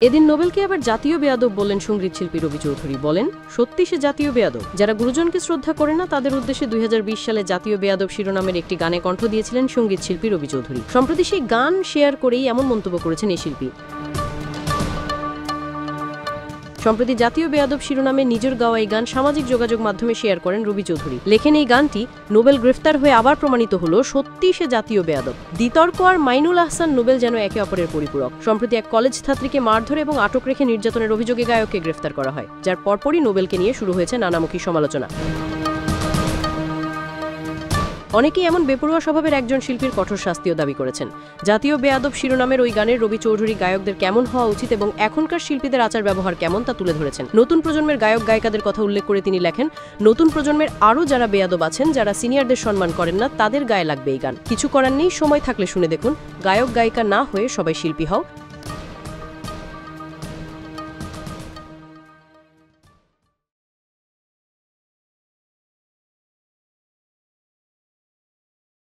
এদিন নোবেলকে আবার জাতীয় বেয়াদব বললেন সঙ্গীত শিল্পী রবি চৌধুরী। বলেন, সত্যি সে জাতীয় বেয়াদব। যারা গুরুজনকে শ্রদ্ধা করে না তাদের উদ্দেশ্যে 2020 সালে জাতীয় বেয়াদব শিরোনামের একটি গানে কণ্ঠ দিয়েছিলেন সঙ্গীত শিল্পী রবি চৌধুরী। সম্প্রতি সেই গান শেয়ার করেই এমন মন্তব্য করেছেন এই শিল্পী। সম্প্রতি জাতীয় বেয়াদব শিরোনামে নিজের গাওয়া এই গান সামাজিক যোগাযোগ মাধ্যমে শেয়ার করেন রবি চৌধুরী। লেখেন, এই গানটি নোবেল গ্রেফতার হয়ে আবার প্রমাণিত হলো সত্যি সে জাতীয় বেয়াদব। দ্বিতর্ক আর মাইনুল আহসান নোবেল যেন একে অপরের পরিপূরক। সম্প্রতি এক কলেজ ছাত্রীকে মারধর এবং আটক রেখে নির্যাতনের অভিযোগে গায়ককে গ্রেফতার করা হয়, যার পরপরই নোবেলকে নিয়ে শুরু হয়েছে নানামুখী সমালোচনা। অনেকেই এমন বেপরোয়া স্বভাবের একজন শিল্পীর কঠোর শাস্তিও দাবি করেছেন। জাতীয় বেয়াদব শিরোনামের ওই গানের রবি চৌধুরী গায়কদের কেমন হওয়া উচিত এবং এখনকার শিল্পীদের আচার ব্যবহার কেমন তা তুলে ধরেছেন। নতুন প্রজন্মের গায়ক গায়িকাদের কথা উল্লেখ করে তিনি লেখেন, নতুন প্রজন্মের আরও যারা বেয়াদব আছেন, যারা সিনিয়রদের সম্মান করেন না, তাদের গায়ে লাগবে এই গান। কিছু করার নেই, সময় থাকলে শুনে দেখুন। গায়ক গায়িকা না হয়ে সবাই শিল্পী হও।